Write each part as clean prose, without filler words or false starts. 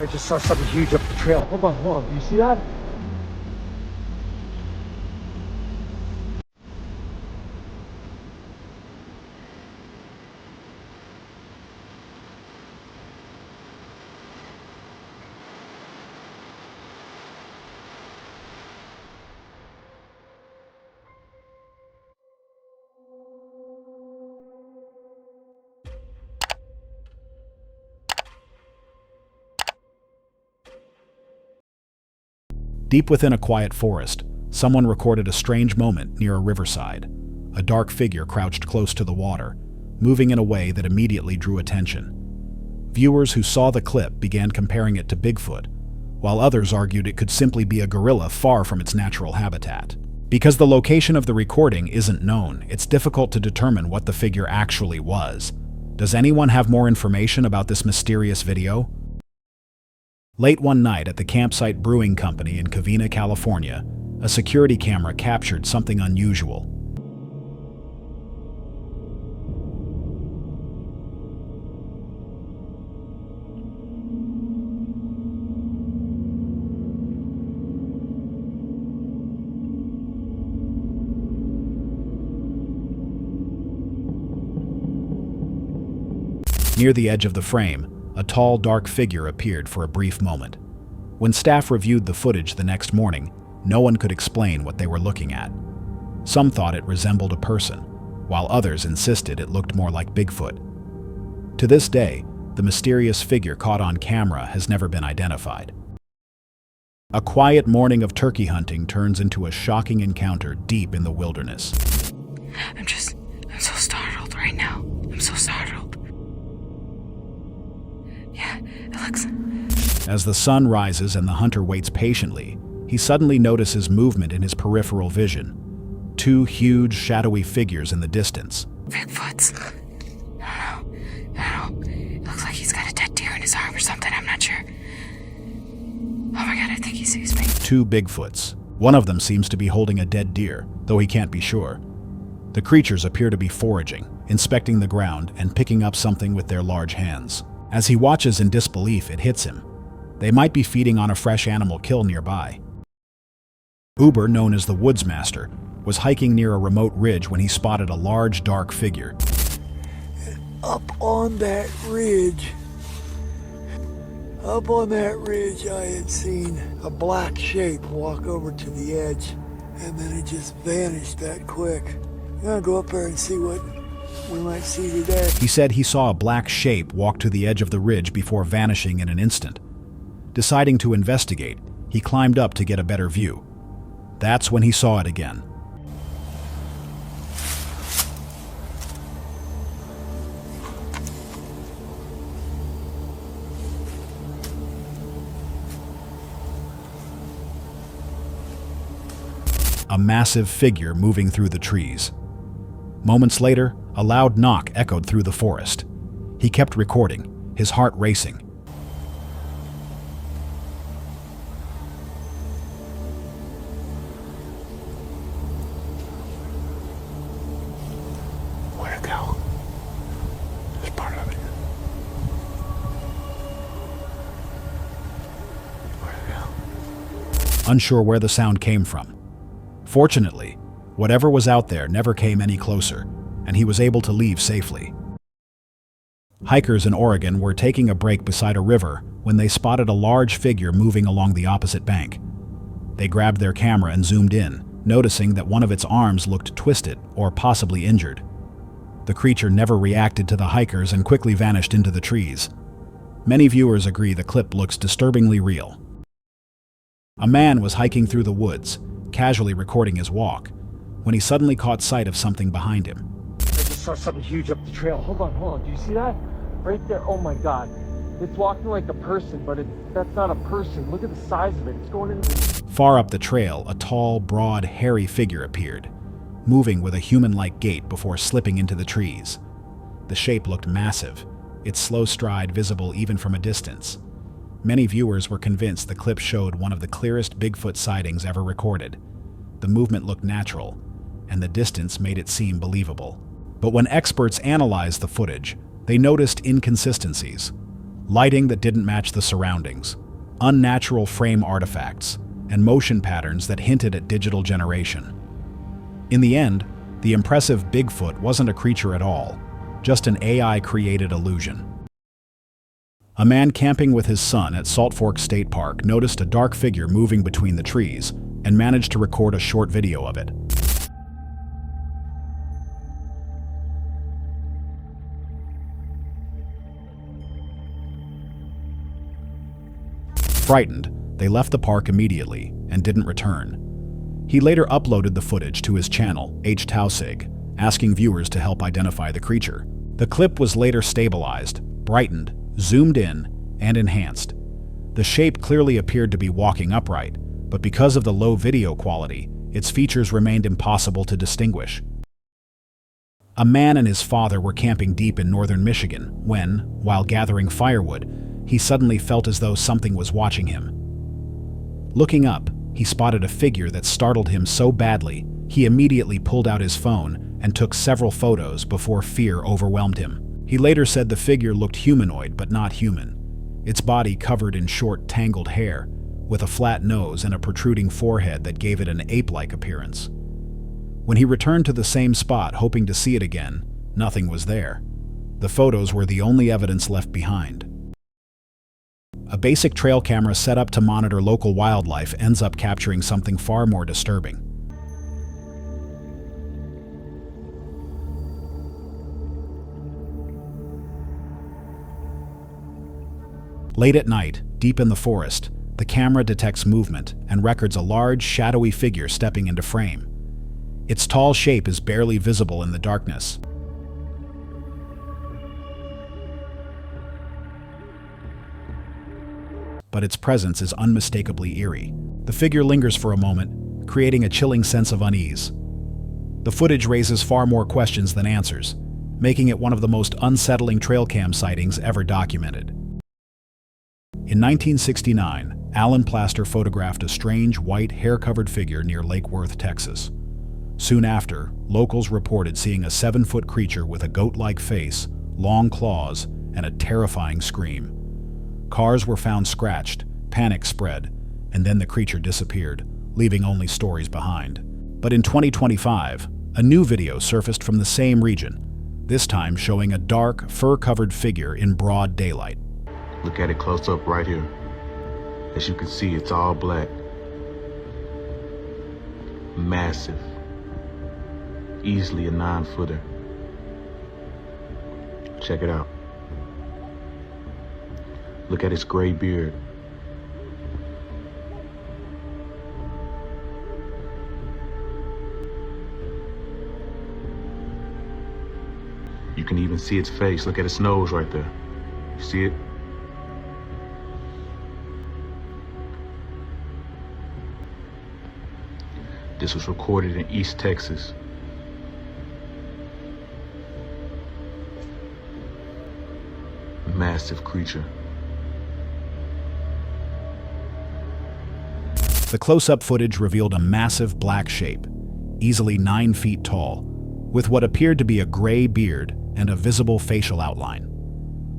I just saw something huge up the trail. Hold on. Do you see that? Deep within a quiet forest, someone recorded a strange moment near a riverside. A dark figure crouched close to the water, moving in a way that immediately drew attention. Viewers who saw the clip began comparing it to Bigfoot, while others argued it could simply be a gorilla far from its natural habitat. Because the location of the recording isn't known, it's difficult to determine what the figure actually was. Does anyone have more information about this mysterious video? Late one night at the Campsite Brewing Company in Covina, California, a security camera captured something unusual. Near the edge of the frame, a tall, dark figure appeared for a brief moment. When staff reviewed the footage the next morning, no one could explain what they were looking at. Some thought it resembled a person, while others insisted it looked more like Bigfoot. To this day, the mysterious figure caught on camera has never been identified. A quiet morning of turkey hunting turns into a shocking encounter deep in the wilderness. I'm so startled right now. I'm so startled. Yeah, it looks... As the sun rises and the hunter waits patiently, he suddenly notices movement in his peripheral vision. Two huge, shadowy figures in the distance. Bigfoots. I don't know. It looks like he's got a dead deer in his arm or something, I'm not sure. Oh my god, I think he sees me. Two Bigfoots. One of them seems to be holding a dead deer, though he can't be sure. The creatures appear to be foraging, inspecting the ground, and picking up something with their large hands. As he watches in disbelief, it hits him. They might be feeding on a fresh animal kill nearby. Uber, known as the Woodsmaster, was hiking near a remote ridge when he spotted a large, dark figure. Up on that ridge, I had seen a black shape walk over to the edge, and then it just vanished that quick. I'm gonna go up there and see what we might see today. He said he saw a black shape walk to the edge of the ridge before vanishing in an instant. Deciding to investigate, he climbed up to get a better view. That's when he saw it again. A massive figure moving through the trees. Moments later, a loud knock echoed through the forest. He kept recording, his heart racing. Where'd it go? This part of it. Where'd it go? Unsure where the sound came from. Fortunately, whatever was out there never came any closer, and he was able to leave safely. Hikers in Oregon were taking a break beside a river when they spotted a large figure moving along the opposite bank. They grabbed their camera and zoomed in, noticing that one of its arms looked twisted or possibly injured. The creature never reacted to the hikers and quickly vanished into the trees. Many viewers agree the clip looks disturbingly real. A man was hiking through the woods, casually recording his walk, when he suddenly caught sight of something behind him. I just saw something huge up the trail. Hold on. Do you see that? Right there. Oh my god. It's walking like a person, but that's not a person. Look at the size of it. It's going into the... Far up the trail, a tall, broad, hairy figure appeared, moving with a human-like gait before slipping into the trees. The shape looked massive, its slow stride visible even from a distance. Many viewers were convinced the clip showed one of the clearest Bigfoot sightings ever recorded. The movement looked natural, and the distance made it seem believable. But when experts analyzed the footage, they noticed inconsistencies. lighting that didn't match the surroundings, unnatural frame artifacts, and motion patterns that hinted at digital generation. In the end, the impressive Bigfoot wasn't a creature at all, just an AI-created illusion. A man camping with his son at Salt Fork State Park noticed a dark figure moving between the trees and managed to record a short video of it. Frightened, they left the park immediately and didn't return. He later uploaded the footage to his channel, H. Tausig, asking viewers to help identify the creature. The clip was later stabilized, brightened, zoomed in, and enhanced. The shape clearly appeared to be walking upright, but because of the low video quality, its features remained impossible to distinguish. A man and his father were camping deep in northern Michigan when, while gathering firewood, he suddenly felt as though something was watching him. Looking up, he spotted a figure that startled him so badly, he immediately pulled out his phone and took several photos before fear overwhelmed him. He later said the figure looked humanoid but not human, its body covered in short, tangled hair, with a flat nose and a protruding forehead that gave it an ape-like appearance. When he returned to the same spot hoping to see it again, nothing was there. The photos were the only evidence left behind. A basic trail camera set up to monitor local wildlife ends up capturing something far more disturbing. Late at night, deep in the forest, the camera detects movement and records a large, shadowy figure stepping into frame. Its tall shape is barely visible in the darkness. But its presence is unmistakably eerie. The figure lingers for a moment, creating a chilling sense of unease. The footage raises far more questions than answers, making it one of the most unsettling trail cam sightings ever documented. In 1969, Alan Plaster photographed a strange, white, hair-covered figure near Lakew Worth, Texas. Soon after, locals reported seeing a 7-foot creature with a goat-like face, long claws, and a terrifying scream. Cars were found scratched, panic spread, and then the creature disappeared, leaving only stories behind. But in 2025, a new video surfaced from the same region, this time showing a dark, fur-covered figure in broad daylight. Look at it close up right here. As you can see, it's all black. Massive. Easily a 9-footer. Check it out. Look at its gray beard. You can even see its face. Look at its nose right there. You see it? This was recorded in East Texas. Massive creature. The close-up footage revealed a massive black shape, easily 9 feet tall, with what appeared to be a gray beard and a visible facial outline.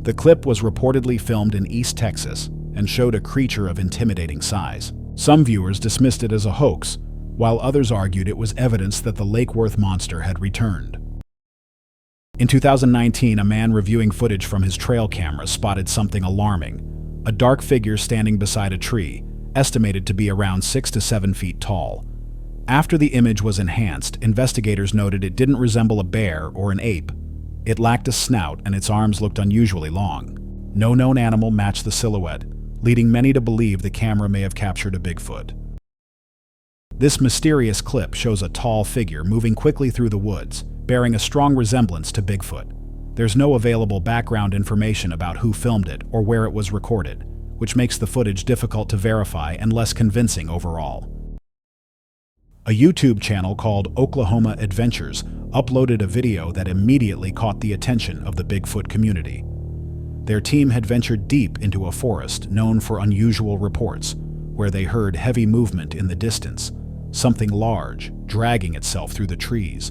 The clip was reportedly filmed in East Texas and showed a creature of intimidating size. Some viewers dismissed it as a hoax, while others argued it was evidence that the Lakew Worth monster had returned. In 2019, a man reviewing footage from his trail camera spotted something alarming: a dark figure standing beside a tree, estimated to be around 6 to 7 feet tall. After the image was enhanced, investigators noted it didn't resemble a bear or an ape. It lacked a snout and its arms looked unusually long. No known animal matched the silhouette, leading many to believe the camera may have captured a Bigfoot. This mysterious clip shows a tall figure moving quickly through the woods, bearing a strong resemblance to Bigfoot. There's no available background information about who filmed it or where it was recorded, which makes the footage difficult to verify and less convincing overall. A YouTube channel called Oklahoma Adventures uploaded a video that immediately caught the attention of the Bigfoot community. Their team had ventured deep into a forest known for unusual reports, where they heard heavy movement in the distance, something large, dragging itself through the trees.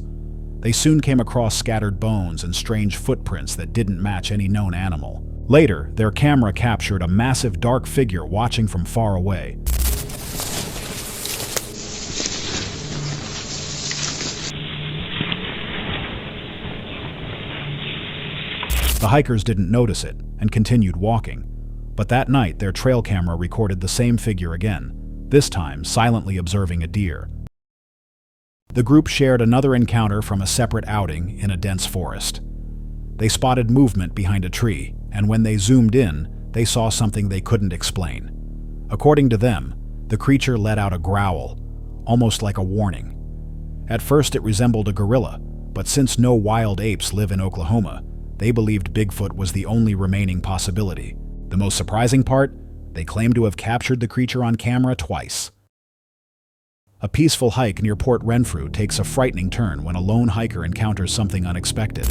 They soon came across scattered bones and strange footprints that didn't match any known animal. Later, their camera captured a massive dark figure watching from far away. The hikers didn't notice it and continued walking, but that night their trail camera recorded the same figure again, this time silently observing a deer. The group shared another encounter from a separate outing in a dense forest. They spotted movement behind a tree, and when they zoomed in, they saw something they couldn't explain. According to them, the creature let out a growl, almost like a warning. At first it resembled a gorilla, but since no wild apes live in Oklahoma, they believed Bigfoot was the only remaining possibility. The most surprising part? They claimed to have captured the creature on camera twice. A peaceful hike near Port Renfrew takes a frightening turn when a lone hiker encounters something unexpected.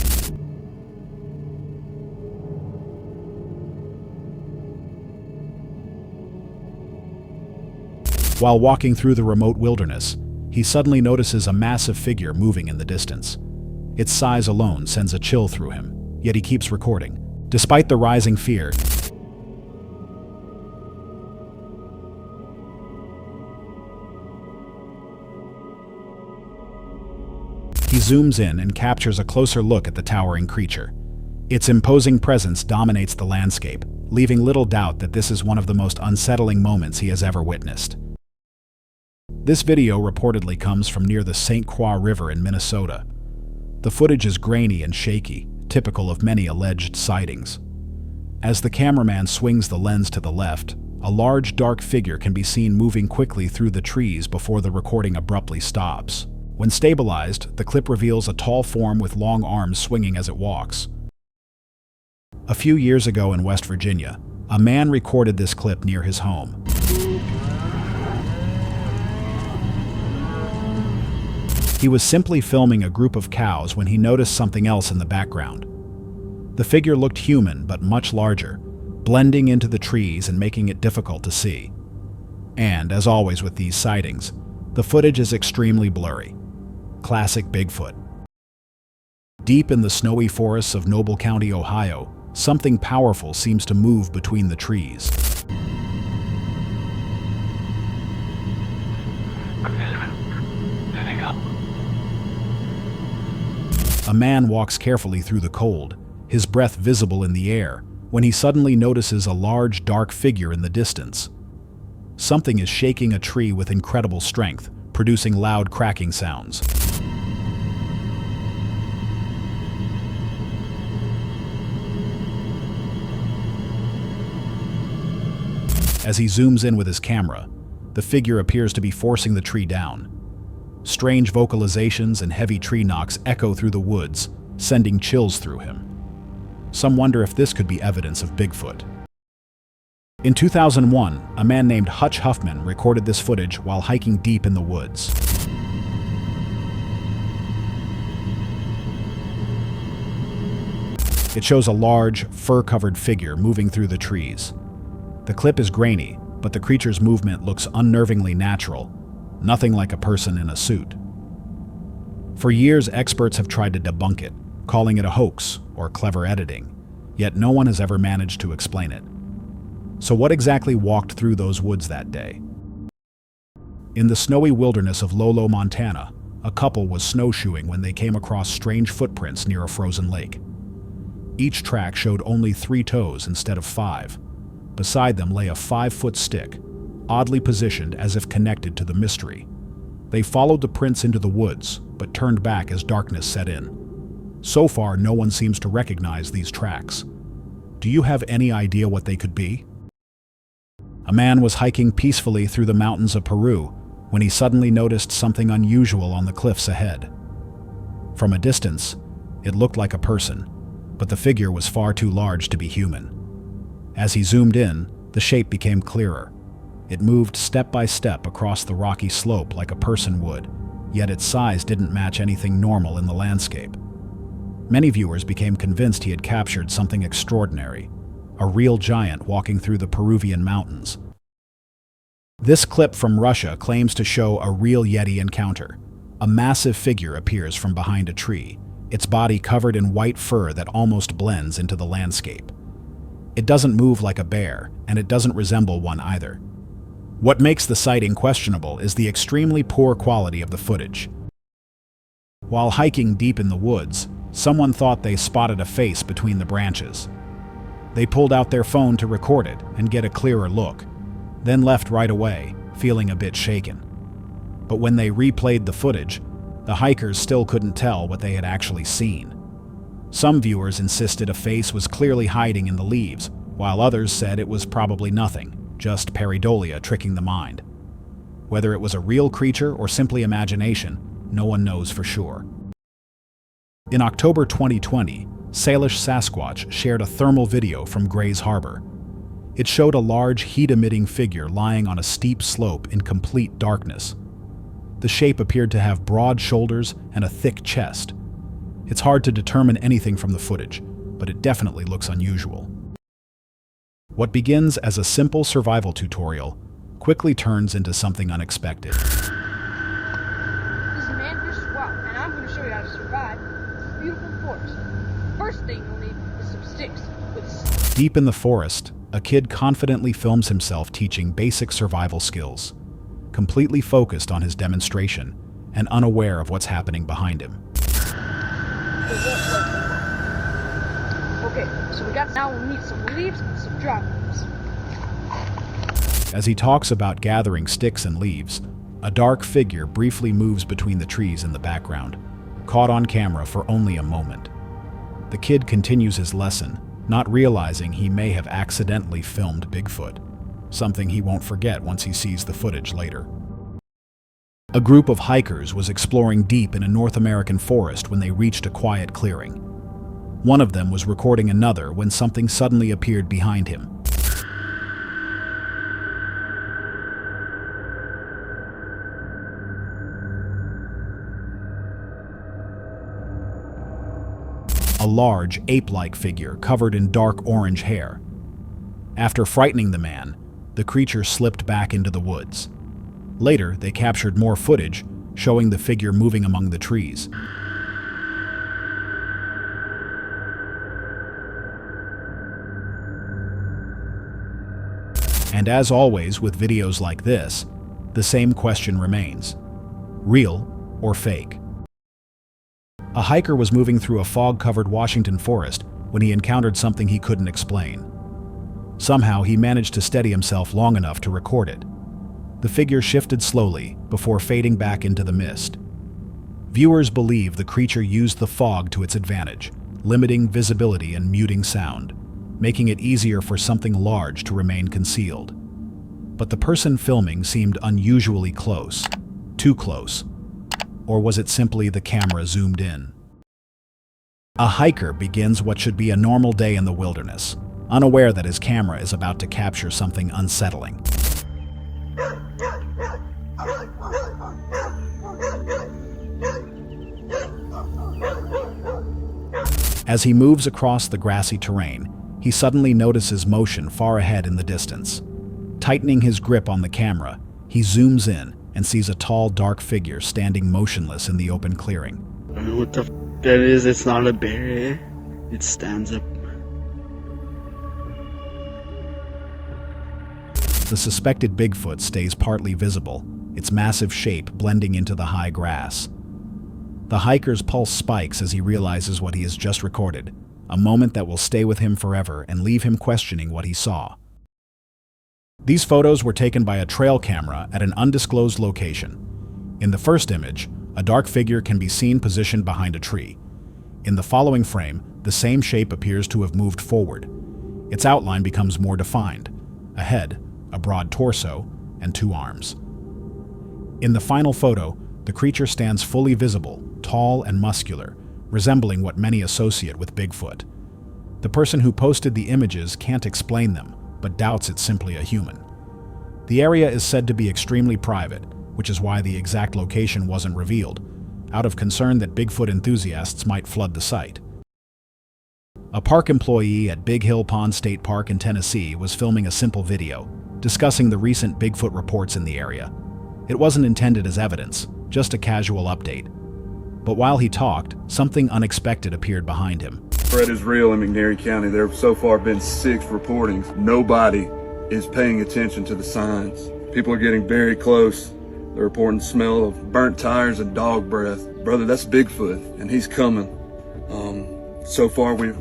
While walking through the remote wilderness, he suddenly notices a massive figure moving in the distance. Its size alone sends a chill through him, yet he keeps recording. Despite the rising fear, he zooms in and captures a closer look at the towering creature. Its imposing presence dominates the landscape, leaving little doubt that this is one of the most unsettling moments he has ever witnessed. This video reportedly comes from near the St. Croix River in Minnesota. The footage is grainy and shaky, typical of many alleged sightings. As the cameraman swings the lens to the left, a large dark figure can be seen moving quickly through the trees before the recording abruptly stops. When stabilized, the clip reveals a tall form with long arms swinging as it walks. A few years ago in West Virginia, a man recorded this clip near his home. He was simply filming a group of cows when he noticed something else in the background. The figure looked human but much larger, blending into the trees and making it difficult to see. And, as always with these sightings, the footage is extremely blurry. Classic Bigfoot. Deep in the snowy forests of Noble County, Ohio, something powerful seems to move between the trees. A man walks carefully through the cold, his breath visible in the air, when he suddenly notices a large, dark figure in the distance. Something is shaking a tree with incredible strength, producing loud cracking sounds. As he zooms in with his camera, the figure appears to be forcing the tree down. Strange vocalizations and heavy tree knocks echo through the woods, sending chills through him. Some wonder if this could be evidence of Bigfoot. In 2001, a man named Hutch Huffman recorded this footage while hiking deep in the woods. It shows a large, fur-covered figure moving through the trees. The clip is grainy, but the creature's movement looks unnervingly natural, nothing like a person in a suit. For years, experts have tried to debunk it, calling it a hoax or clever editing, yet no one has ever managed to explain it. So what exactly walked through those woods that day? In the snowy wilderness of Lolo, Montana, a couple was snowshoeing when they came across strange footprints near a frozen lake. Each track showed only 3 toes instead of 5. Beside them lay a 5-foot stick, oddly positioned as if connected to the mystery. They followed the prints into the woods, but turned back as darkness set in. So far, no one seems to recognize these tracks. Do you have any idea what they could be? A man was hiking peacefully through the mountains of Peru when he suddenly noticed something unusual on the cliffs ahead. From a distance, it looked like a person, but the figure was far too large to be human. As he zoomed in, the shape became clearer. It moved step by step across the rocky slope like a person would, yet its size didn't match anything normal in the landscape. Many viewers became convinced he had captured something extraordinary, a real giant walking through the Peruvian mountains. This clip from Russia claims to show a real yeti encounter. A massive figure appears from behind a tree, its body covered in white fur that almost blends into the landscape. It doesn't move like a bear, and it doesn't resemble one either. What makes the sighting questionable is the extremely poor quality of the footage. While hiking deep in the woods, someone thought they spotted a face between the branches. They pulled out their phone to record it and get a clearer look, then left right away, feeling a bit shaken. But when they replayed the footage, the hikers still couldn't tell what they had actually seen. Some viewers insisted a face was clearly hiding in the leaves, while others said it was probably nothing, just pareidolia tricking the mind. Whether it was a real creature or simply imagination, no one knows for sure. In October 2020, Salish Sasquatch shared a thermal video from Gray's Harbor. It showed a large, heat-emitting figure lying on a steep slope in complete darkness. The shape appeared to have broad shoulders and a thick chest. It's hard to determine anything from the footage, but it definitely looks unusual. What begins as a simple survival tutorial quickly turns into something unexpected. This is man-fish swap, and I'm going to show you how to survive this beautiful forest. First thing you'll need is some sticks with... Deep in the forest, a kid confidently films himself teaching basic survival skills, completely focused on his demonstration and unaware of what's happening behind him. Okay, so now we'll need some leaves and some dry leaves. As he talks about gathering sticks and leaves, a dark figure briefly moves between the trees in the background, caught on camera for only a moment. The kid continues his lesson, not realizing he may have accidentally filmed Bigfoot, something he won't forget once he sees the footage later. A group of hikers was exploring deep in a North American forest when they reached a quiet clearing. One of them was recording another when something suddenly appeared behind him. A large, ape-like figure covered in dark orange hair. After frightening the man, the creature slipped back into the woods. Later, they captured more footage, showing the figure moving among the trees. And as always with videos like this, the same question remains: real or fake? A hiker was moving through a fog-covered Washington forest when he encountered something he couldn't explain. Somehow, he managed to steady himself long enough to record it. The figure shifted slowly before fading back into the mist. Viewers believe the creature used the fog to its advantage, limiting visibility and muting sound, making it easier for something large to remain concealed. But the person filming seemed unusually close. Too close. Or was it simply the camera zoomed in? A hiker begins what should be a normal day in the wilderness, unaware that his camera is about to capture something unsettling. As he moves across the grassy terrain, he suddenly notices motion far ahead in the distance. Tightening his grip on the camera, he zooms in and sees a tall, dark figure standing motionless in the open clearing. I don't know what the f that is. It's not a bear. It stands up. The suspected Bigfoot stays partly visible, its massive shape blending into the high grass. The hiker's pulse spikes as he realizes what he has just recorded, a moment that will stay with him forever and leave him questioning what he saw. These photos were taken by a trail camera at an undisclosed location. In the first image, a dark figure can be seen positioned behind a tree. In the following frame, the same shape appears to have moved forward. Its outline becomes more defined: a head, a broad torso, and 2 arms. In the final photo, the creature stands fully visible, tall and muscular, resembling what many associate with Bigfoot. The person who posted the images can't explain them, but doubts it's simply a human. The area is said to be extremely private, which is why the exact location wasn't revealed, out of concern that Bigfoot enthusiasts might flood the site. A park employee at Big Hill Pond State Park in Tennessee was filming a simple video, discussing the recent Bigfoot reports in the area. It wasn't intended as evidence, just a casual update. But while he talked, something unexpected appeared behind him. Threat is real in McNairy County. There have so far been 6 reportings. Nobody is paying attention to the signs. People are getting very close. They're reporting the smell of burnt tires and dog breath. Brother, that's Bigfoot, and he's coming. So far, we've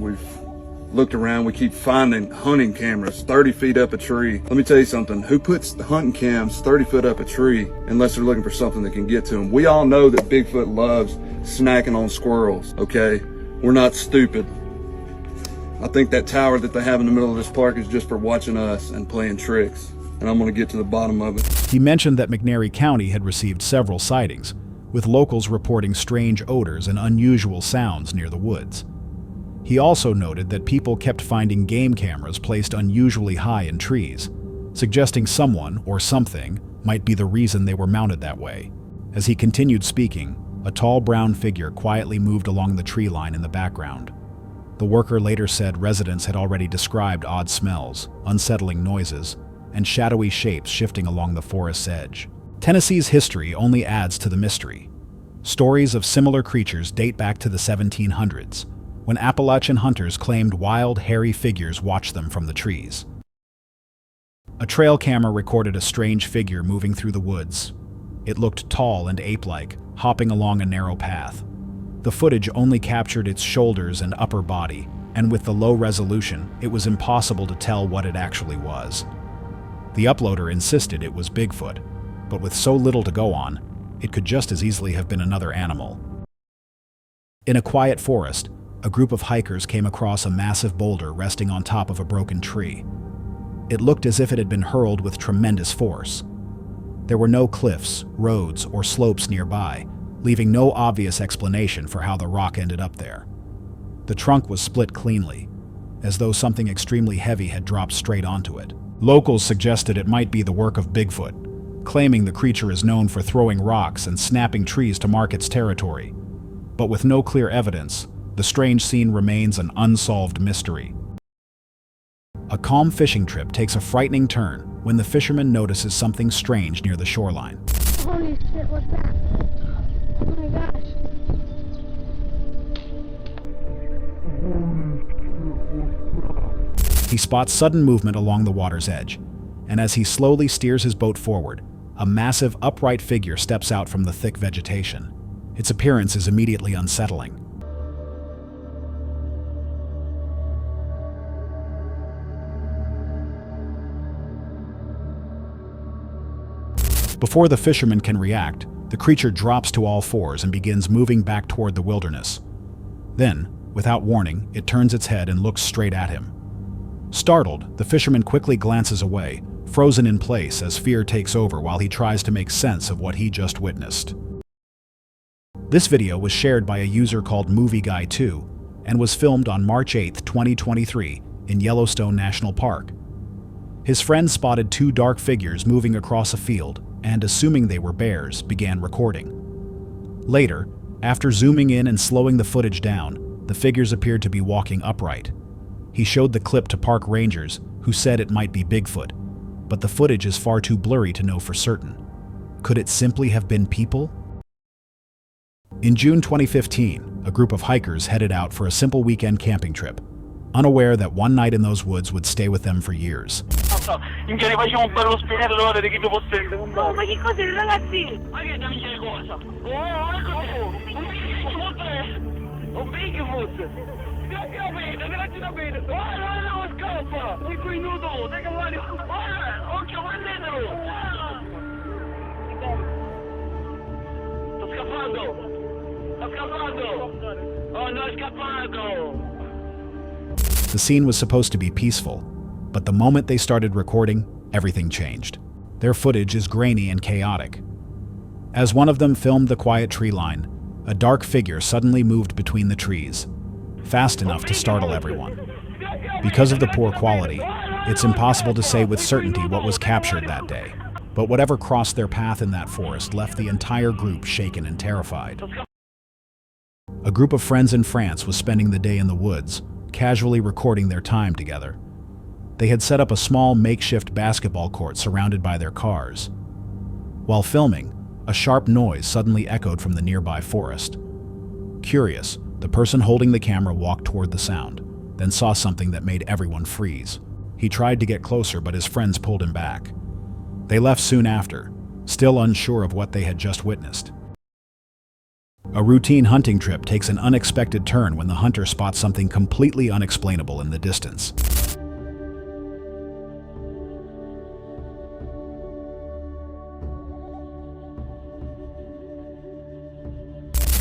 looked around. We keep finding hunting cameras 30 feet up a tree. Let me tell you something. Who puts the hunting cams 30 foot up a tree unless they're looking for something that can get to them? We all know that Bigfoot loves snacking on squirrels, okay? We're not stupid. I think that tower that they have in the middle of this park is just for watching us and playing tricks. And I'm going to get to the bottom of it. He mentioned that McNairy County had received several sightings, with locals reporting strange odors and unusual sounds near the woods. He also noted that people kept finding game cameras placed unusually high in trees, suggesting someone or something might be the reason they were mounted that way. As he continued speaking, a tall brown figure quietly moved along the tree line in the background. The worker later said residents had already described odd smells, unsettling noises, and shadowy shapes shifting along the forest's edge. Tennessee's history only adds to the mystery. Stories of similar creatures date back to the 1700s, when Appalachian hunters claimed wild, hairy figures watched them from the trees. A trail camera recorded a strange figure moving through the woods. It looked tall and ape-like, hopping along a narrow path. The footage only captured its shoulders and upper body, and with the low resolution, it was impossible to tell what it actually was. The uploader insisted it was Bigfoot, but with so little to go on, it could just as easily have been another animal. In a quiet forest, a group of hikers came across a massive boulder resting on top of a broken tree. It looked as if it had been hurled with tremendous force. There were no cliffs, roads, or slopes nearby, leaving no obvious explanation for how the rock ended up there. The trunk was split cleanly, as though something extremely heavy had dropped straight onto it. Locals suggested it might be the work of Bigfoot, claiming the creature is known for throwing rocks and snapping trees to mark its territory. But with no clear evidence, the strange scene remains an unsolved mystery. A calm fishing trip takes a frightening turn when the fisherman notices something strange near the shoreline. Holy shit, what's that? Oh my gosh. He spots sudden movement along the water's edge, and as he slowly steers his boat forward, a massive upright figure steps out from the thick vegetation. Its appearance is immediately unsettling. Before the fisherman can react, the creature drops to all fours and begins moving back toward the wilderness. Then, without warning, it turns its head and looks straight at him. Startled, the fisherman quickly glances away, frozen in place as fear takes over while he tries to make sense of what he just witnessed. This video was shared by a user called MovieGuy2 and was filmed on March 8, 2023 in Yellowstone National Park. His friend spotted 2 dark figures moving across a field and, assuming they were bears, began recording. Later, after zooming in and slowing the footage down, the figures appeared to be walking upright. He showed the clip to park rangers, who said it might be Bigfoot, but the footage is far too blurry to know for certain. Could it simply have been people? In June 2015, a group of hikers headed out for a simple weekend camping trip, unaware that one night in those woods would stay with them for years. No, ma che cos'è, ragazzi? Ma che dammi cosa? Oh, ecco! Un Bigfoot! Grazie da bene! Guarda, scappa! Sei qui nudo! Dai cavalli! Guarda! Occhio, prendetelo! Sto scappando! Sto scappando! Oh no, è scappato! The scene was supposed to be peaceful, but the moment they started recording, everything changed. Their footage is grainy and chaotic. As one of them filmed the quiet tree line, a dark figure suddenly moved between the trees, fast enough to startle everyone. Because of the poor quality, it's impossible to say with certainty what was captured that day. But whatever crossed their path in that forest left the entire group shaken and terrified. A group of friends in France was spending the day in the woods, casually recording their time together. They had set up a small makeshift basketball court surrounded by their cars. While filming, a sharp noise suddenly echoed from the nearby forest. Curious, the The person holding the camera walked toward the sound, then saw something that made everyone freeze. He tried to get closer, but his friends pulled him back. They left soon after, still unsure of what they had just witnessed. A routine hunting trip takes an unexpected turn when the hunter spots something completely unexplainable in the distance.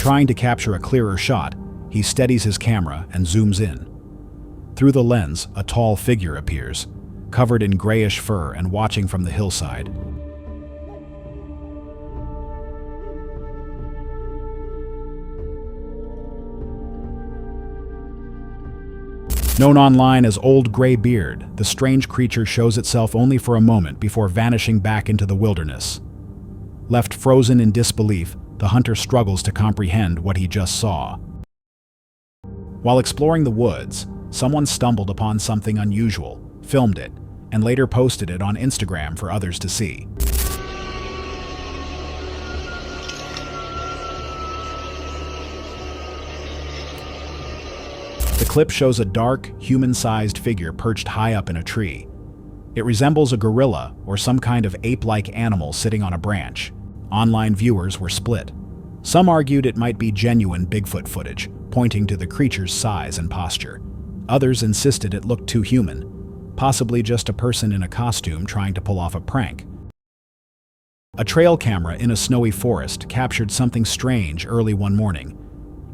Trying to capture a clearer shot, he steadies his camera and zooms in. Through the lens, a tall figure appears, covered in grayish fur and watching from the hillside. Known online as Old Greybeard, the strange creature shows itself only for a moment before vanishing back into the wilderness. Left frozen in disbelief, the hunter struggles to comprehend what he just saw. While exploring the woods, someone stumbled upon something unusual, filmed it, and later posted it on Instagram for others to see. The clip shows a dark, human-sized figure perched high up in a tree. It resembles a gorilla or some kind of ape-like animal sitting on a branch. Online viewers were split. Some argued it might be genuine Bigfoot footage, pointing to the creature's size and posture. Others insisted it looked too human, possibly just a person in a costume trying to pull off a prank. A trail camera in a snowy forest captured something strange early one morning.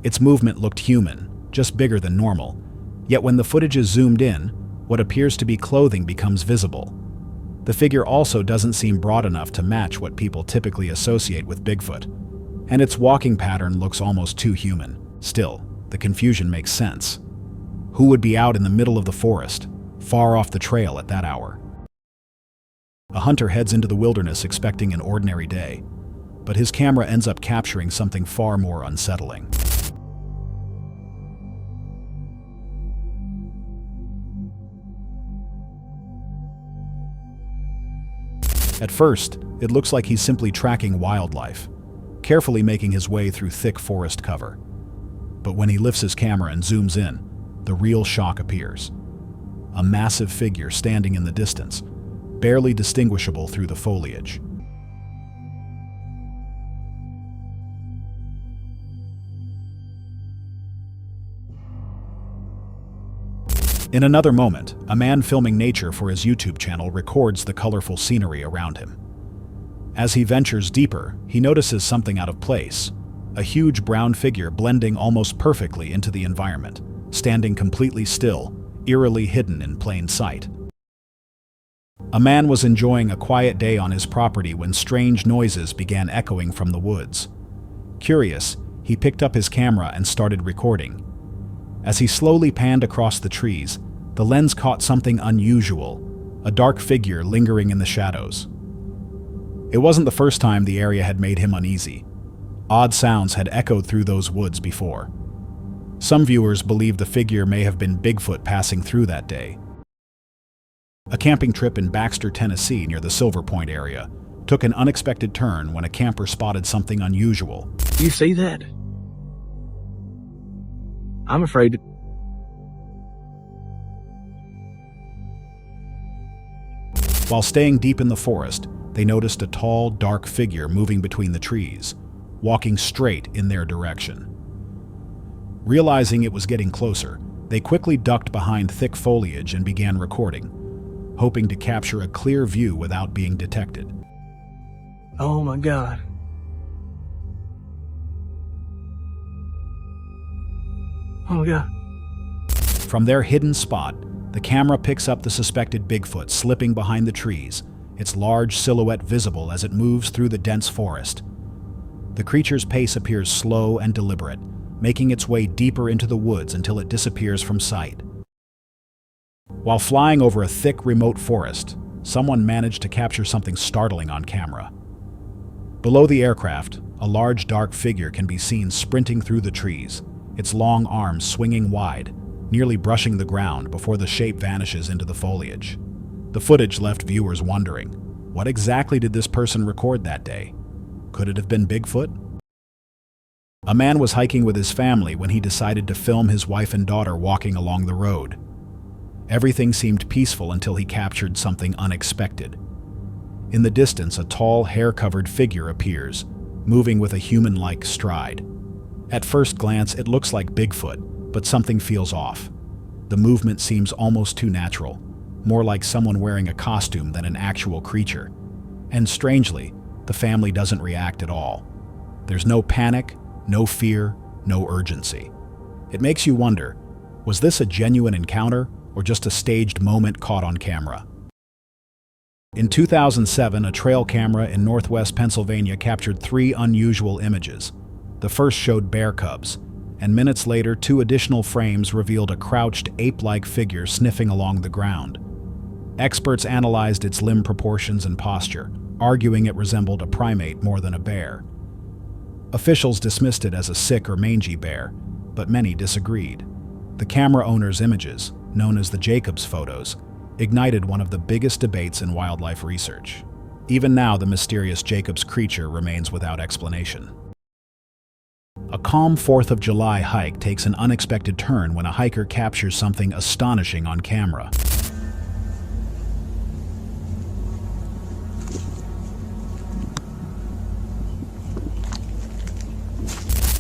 Its movement looked human, just bigger than normal. Yet when the footage is zoomed in, what appears to be clothing becomes visible. The figure also doesn't seem broad enough to match what people typically associate with Bigfoot, and its walking pattern looks almost too human. Still, the confusion makes sense. Who would be out in the middle of the forest, far off the trail at that hour? A hunter heads into the wilderness expecting an ordinary day, but his camera ends up capturing something far more unsettling. At first, it looks like he's simply tracking wildlife, carefully making his way through thick forest cover. But when he lifts his camera and zooms in, the real shock appears. A massive figure standing in the distance, barely distinguishable through the foliage. In another moment, a man filming nature for his YouTube channel records the colorful scenery around him. As he ventures deeper, he notices something out of place. A huge brown figure blending almost perfectly into the environment, standing completely still, eerily hidden in plain sight. A man was enjoying a quiet day on his property when strange noises began echoing from the woods. Curious, he picked up his camera and started recording. As he slowly panned across the trees, the lens caught something unusual, a dark figure lingering in the shadows. It wasn't the first time the area had made him uneasy. Odd sounds had echoed through those woods before. Some viewers believe the figure may have been Bigfoot passing through that day. A camping trip in Baxter, Tennessee near the Silver Point area took an unexpected turn when a camper spotted something unusual. You see that? I'm afraid. While staying deep in the forest, they noticed a tall, dark figure moving between the trees, walking straight in their direction. Realizing it was getting closer, they quickly ducked behind thick foliage and began recording, hoping to capture a clear view without being detected. Oh my God. Oh my God. From their hidden spot, the camera picks up the suspected Bigfoot slipping behind the trees, its large silhouette visible as it moves through the dense forest. The creature's pace appears slow and deliberate, making its way deeper into the woods until it disappears from sight. While flying over a thick, remote forest, someone managed to capture something startling on camera. Below the aircraft, a large dark figure can be seen sprinting through the trees, its long arms swinging wide, nearly brushing the ground before the shape vanishes into the foliage. The footage left viewers wondering, what exactly did this person record that day? Could it have been Bigfoot? A man was hiking with his family when he decided to film his wife and daughter walking along the road. Everything seemed peaceful until he captured something unexpected. In the distance, a tall, hair-covered figure appears, moving with a human-like stride. At first glance, it looks like Bigfoot, but something feels off. The movement seems almost too natural, more like someone wearing a costume than an actual creature. And strangely, the family doesn't react at all. There's no panic, no fear, no urgency. It makes you wonder, was this a genuine encounter or just a staged moment caught on camera? In 2007, a trail camera in northwest Pennsylvania captured 3 unusual images. The first showed bear cubs, and minutes later, 2 additional frames revealed a crouched, ape-like figure sniffing along the ground. Experts analyzed its limb proportions and posture, arguing it resembled a primate more than a bear. Officials dismissed it as a sick or mangy bear, but many disagreed. The camera owner's images, known as the Jacobs photos, ignited one of the biggest debates in wildlife research. Even now, the mysterious Jacobs creature remains without explanation. A calm 4th of July hike takes an unexpected turn when a hiker captures something astonishing on camera.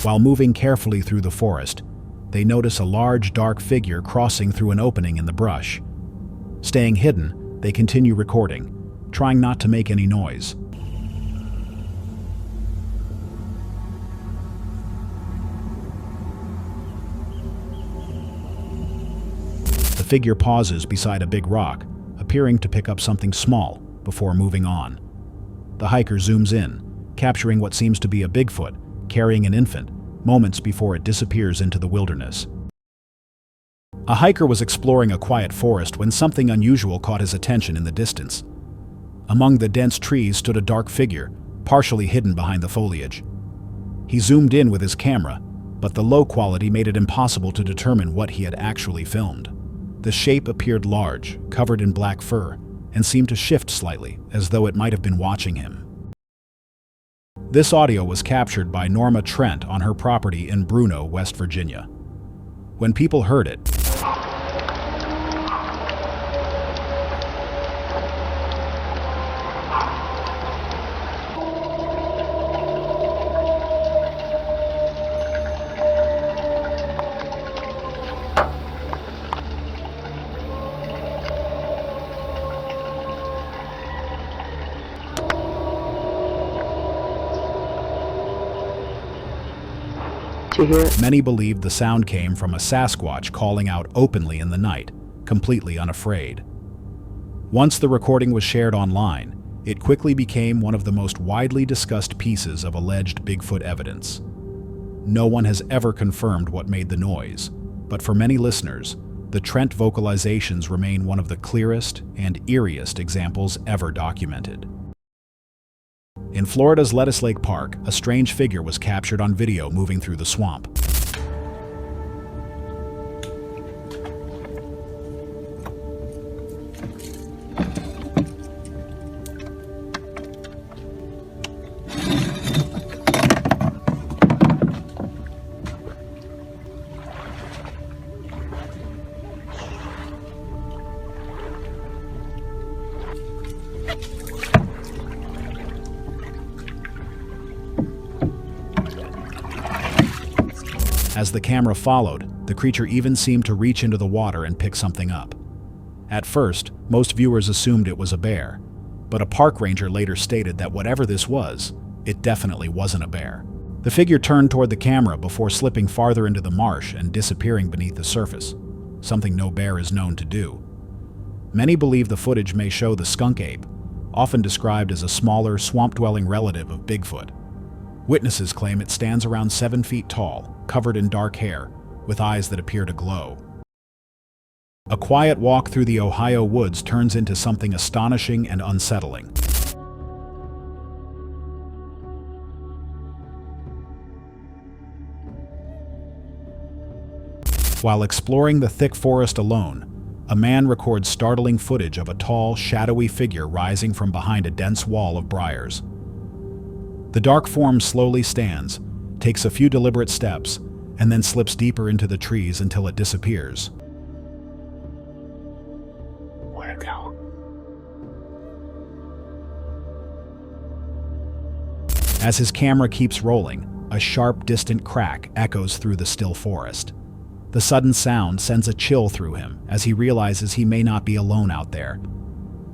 While moving carefully through the forest, they notice a large, dark figure crossing through an opening in the brush. Staying hidden, they continue recording, trying not to make any noise. The figure pauses beside a big rock, appearing to pick up something small before moving on. The hiker zooms in, capturing what seems to be a Bigfoot carrying an infant, moments before it disappears into the wilderness. A hiker was exploring a quiet forest when something unusual caught his attention in the distance. Among the dense trees stood a dark figure, partially hidden behind the foliage. He zoomed in with his camera, but the low quality made it impossible to determine what he had actually filmed. The shape appeared large, covered in black fur, and seemed to shift slightly, as though it might have been watching him. This audio was captured by Norma Trent on her property in Bruno, West Virginia. When people heard it, many believed the sound came from a Sasquatch calling out openly in the night, completely unafraid. Once the recording was shared online, it quickly became one of the most widely discussed pieces of alleged Bigfoot evidence. No one has ever confirmed what made the noise, but for many listeners, the Trent vocalizations remain one of the clearest and eeriest examples ever documented. In Florida's Lettuce Lake Park, a strange figure was captured on video moving through the swamp. As the camera followed, the creature even seemed to reach into the water and pick something up. At first, most viewers assumed it was a bear, but a park ranger later stated that whatever this was, it definitely wasn't a bear. The figure turned toward the camera before slipping farther into the marsh and disappearing beneath the surface, something no bear is known to do. Many believe the footage may show the skunk ape, often described as a smaller, swamp-dwelling relative of Bigfoot. Witnesses claim it stands around 7 feet tall, covered in dark hair, with eyes that appear to glow. A quiet walk through the Ohio woods turns into something astonishing and unsettling. While exploring the thick forest alone, a man records startling footage of a tall, shadowy figure rising from behind a dense wall of briars. The dark form slowly stands, takes a few deliberate steps, and then slips deeper into the trees until it disappears. Where'd it go? As his camera keeps rolling, a sharp, distant crack echoes through the still forest. The sudden sound sends a chill through him as he realizes he may not be alone out there.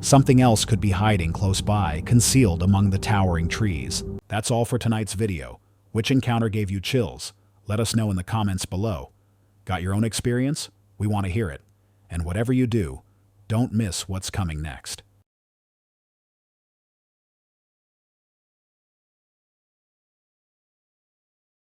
Something else could be hiding close by, concealed among the towering trees. That's all for tonight's video. Which encounter gave you chills? Let us know in the comments below. Got your own experience? We want to hear it. And whatever you do, don't miss what's coming next.